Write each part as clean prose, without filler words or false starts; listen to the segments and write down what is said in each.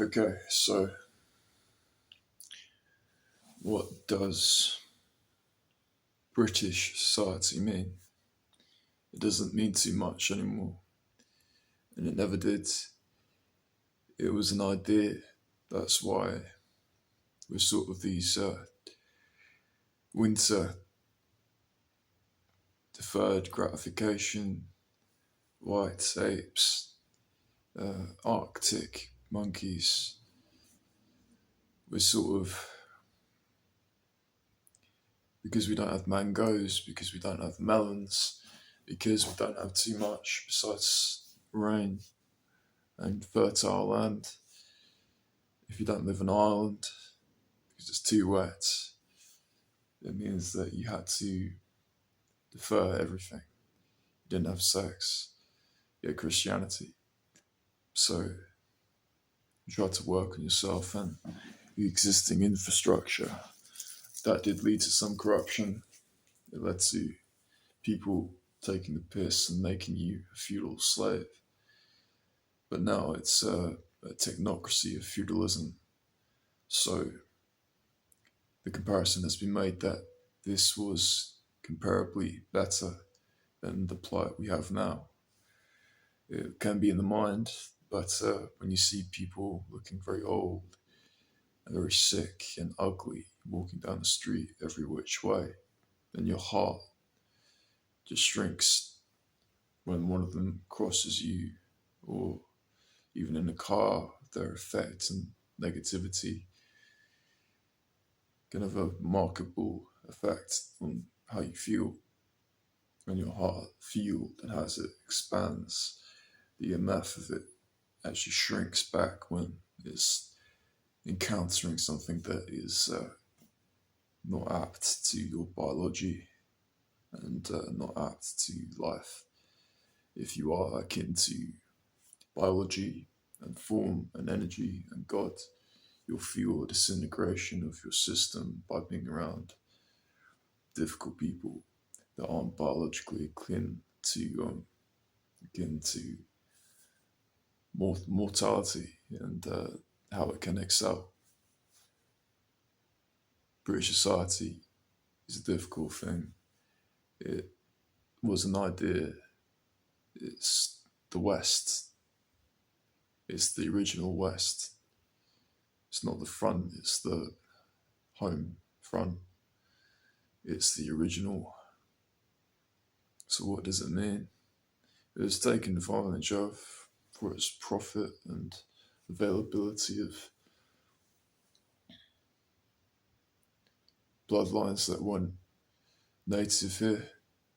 Okay, so what does British society mean? It doesn't mean too much anymore, and it never did. It was an idea. That's why we're sort of these winter deferred gratification, white apes, Arctic monkeys. We're sort of, because we don't have mangoes, because we don't have melons, because we don't have too much besides rain and fertile land. If you don't live on an island, because it's too wet, it means that you had to defer everything. You didn't have sex, you had Christianity. So you tried to work on yourself and the existing infrastructure. That did lead to some corruption. It led to people taking the piss and making you a feudal slave. But now it's a technocracy of feudalism. So the comparison has been made that this was comparably better than the plight we have now. It can be in the mind, but when you see people looking very old and very sick and ugly walking down the street every which way, then your heart just shrinks when one of them crosses you, or even in a car, their effect and negativity can have a remarkable effect on how you feel. When your heart fueled and as it expands, the EMF of it actually shrinks back when it's encountering something that is not apt to your biology and not apt to life. If you are akin to biology and form and energy and God, you'll feel a disintegration of your system by being around difficult people that aren't biologically akin to mortality and how it can excel. British society is a difficult thing. It was an idea. It's the West. It's the original West. It's not the front, it's the home front. It's the original. So what does it mean? It was taken advantage of for its profit and availability of bloodlines that weren't native here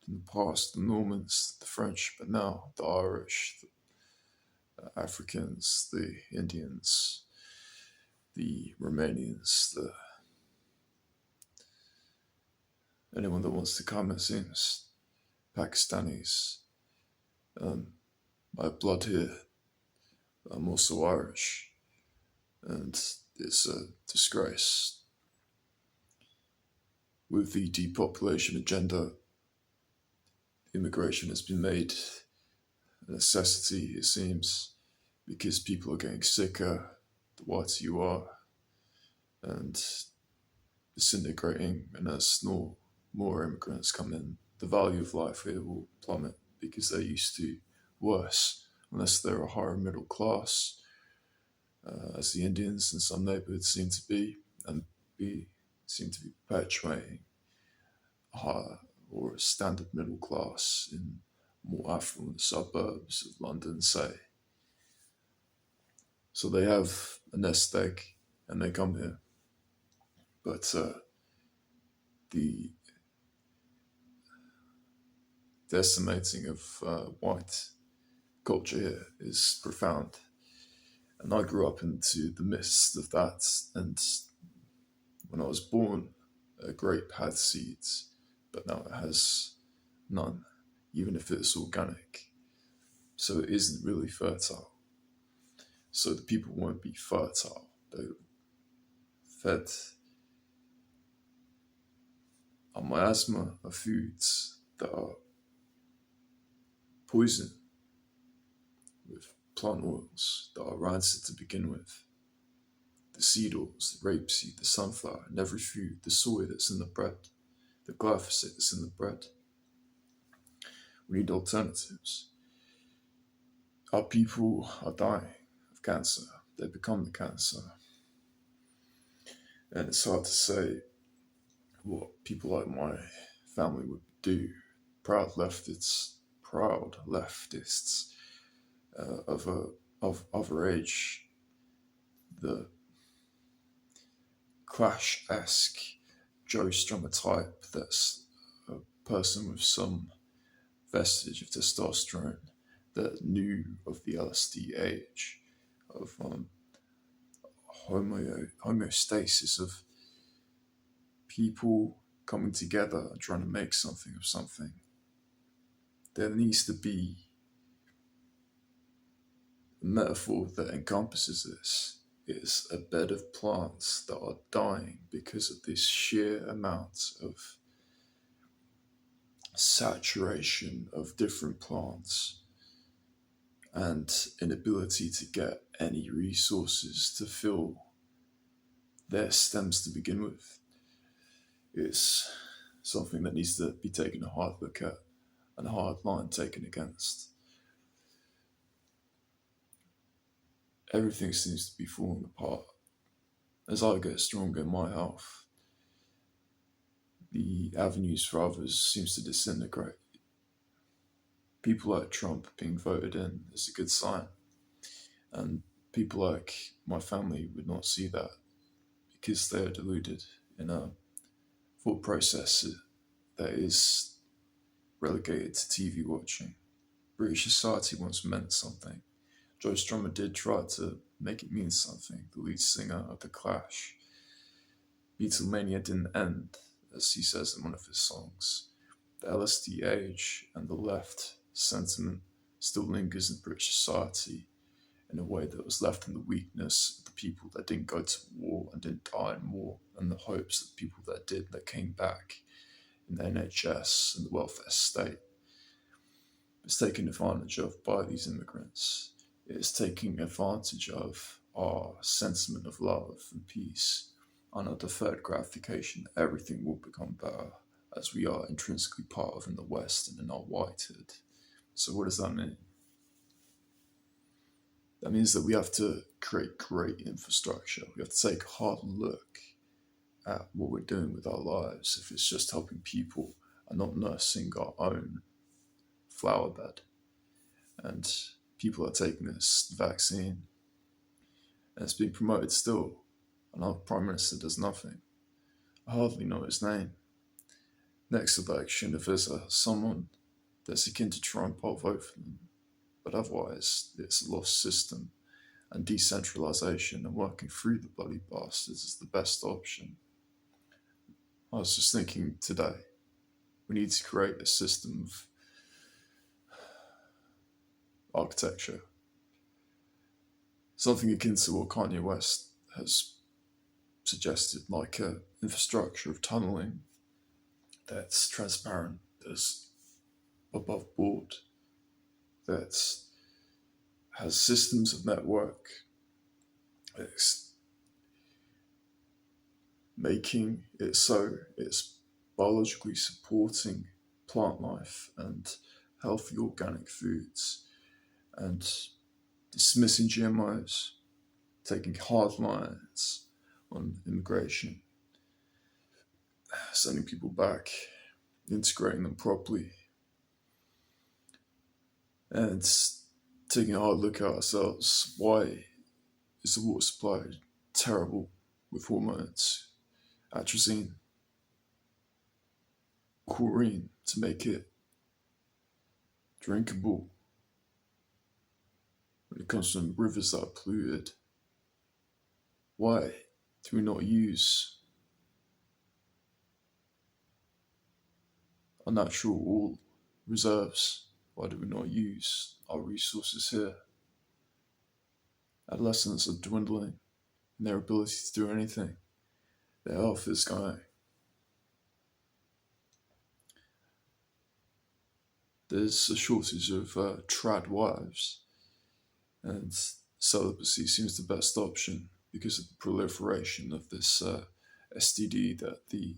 in the past, the Normans, the French, but now the Irish, the Africans, the Indians, the Romanians, anyone that wants to come, it seems, Pakistanis. I have blood here. I'm also Irish, and it's a disgrace. With the depopulation agenda, immigration has been made a necessity, it seems, because people are getting sicker, the whiter you are, and disintegrating, and as more immigrants come in, the value of life here will plummet because they're used to worse, unless they're a higher middle class, as the Indians in some neighborhoods seem to be, and seem to be perpetuating a higher or a standard middle class in more affluent suburbs of London, say. So they have a nest egg and they come here. But the decimating of white culture here is profound. And I grew up into the midst of that. And when I was born, a grape had seeds, but now it has none, even if it's organic. So it isn't really fertile. So the people won't be fertile. They're fed a miasma of foods that are poison with plant oils that are rancid to begin with. the seed oils, the rapeseed, the sunflower, and every food, the soy that's in the bread, the glyphosate that's in the bread. We need alternatives. Our people are dying of cancer. They become the cancer. And it's hard to say what people like my family would do. Proud leftists of of our age, the Clash-esque Joe Strummer type that's a person with some vestige of testosterone that knew of the LSD age, of homeostasis, of people coming together and trying to make something of something. There needs to be a metaphor that encompasses this. It's a bed of plants that are dying because of this sheer amount of saturation of different plants and inability to get any resources to fill their stems to begin with. Is something that needs to be taken a hard look at and a hard line taken against. Everything seems to be falling apart. As I get stronger in my health, the avenues for others seems to disintegrate. People like Trump being voted in is a good sign, and people like my family would not see that because they are deluded in a thought process that is relegated to TV watching. British society once meant something. Joe Strummer did try to make it mean something, the lead singer of The Clash. Beatlemania didn't end, as he says in one of his songs. The LSD age and the left sentiment still lingers in British society in a way that was left in the weakness of the people that didn't go to war and didn't die in war, and the hopes of the people that did, that came back in the NHS and the welfare state. It's taken advantage of by these immigrants. It's taking advantage of our sentiment of love and peace and our deferred gratification that everything will become better as we are intrinsically part of in the West and in our whitehood. So what does that mean? That means that we have to create great infrastructure. We have to take a hard look at what we're doing with our lives if it's just helping people and not nursing our own flower bed. And people are taking this vaccine and it's being promoted still, and our Prime Minister does nothing. I hardly know his name. Next election, if there's someone that's akin to Trump, I'll vote for them. But otherwise, it's a lost system, and decentralization and working through the bloody bastards is the best option. I was just thinking today, we need to create a system of architecture, something akin to what Kanye West has suggested, like an infrastructure of tunneling that's transparent, that's above board, that has systems of network, it's making it so it's biologically supporting plant life and healthy organic foods, and dismissing GMOs, taking hard lines on immigration, sending people back, integrating them properly, and taking a hard look at ourselves. Why is the water supply terrible with hormones, atrazine, chlorine to make it drinkable when it comes from rivers that are polluted? Why do we not use our natural oil reserves? Why do we not use our resources here? Adolescents are dwindling in their ability to do anything. Their health is going. There's a shortage of trad wives, and celibacy seems the best option because of the proliferation of this STD that the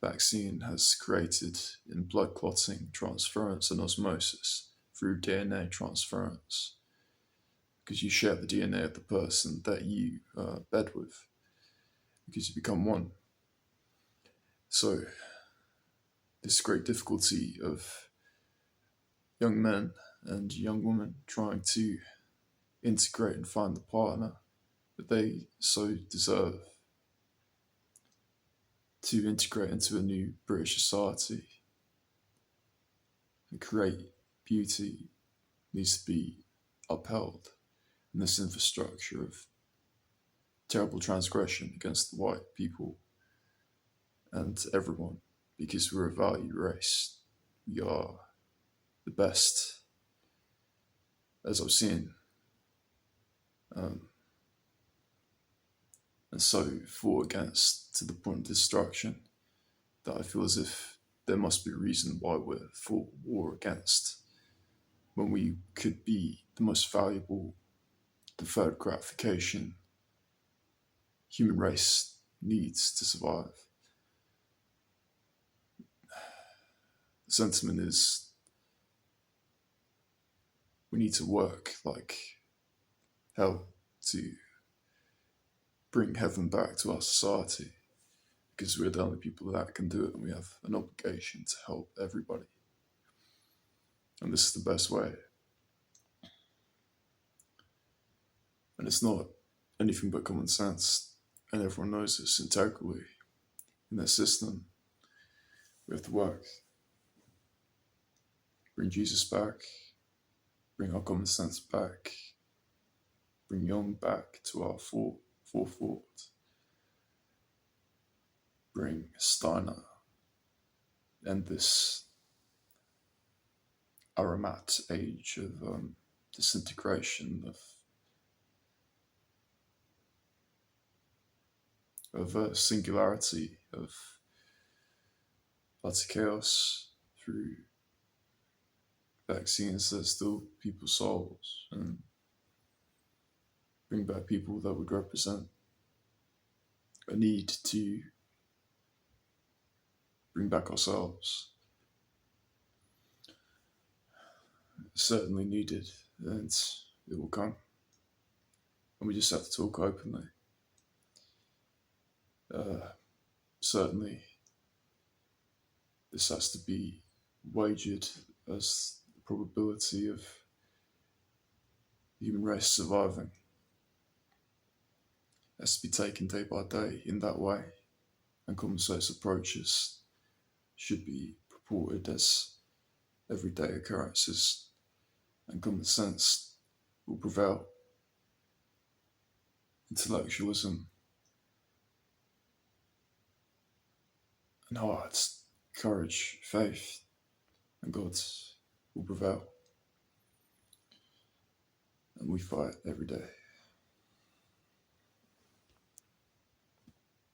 vaccine has created in blood clotting, transference, and osmosis through DNA transference. Because you share the DNA of the person that you bed with, because you become one. So, this great difficulty of young men and young women trying to integrate and find the partner that they so deserve, to integrate into a new British society and create beauty, needs to be upheld. And this infrastructure of terrible transgression against the white people and everyone, because we're a value race. We are the best, as I've seen. And so fought against to the point of destruction that I feel as if there must be a reason why we're fought war against, when we could be the most valuable, deferred gratification human race needs to survive. The sentiment is we need to work like hell to bring heaven back to our society, because we're the only people that can do it, and we have an obligation to help everybody. And this is the best way. And it's not anything but common sense, and everyone knows this integrally in their system. We have to work, bring Jesus back, bring our common sense back, bring Young back to our forethought, bring Steiner, end this aromat age of disintegration, of singularity, of utter chaos through vaccines that steal people's souls, and bring back people that would represent a need to bring back ourselves. It's certainly needed, and it will come. And we just have to talk openly. Certainly, this has to be wagered as the probability of the human race surviving. It has to be taken day by day in that way, and common sense approaches should be purported as everyday occurrences, and common sense will prevail. Intellectualism and heart, courage, faith, and God will prevail. And we fight every day.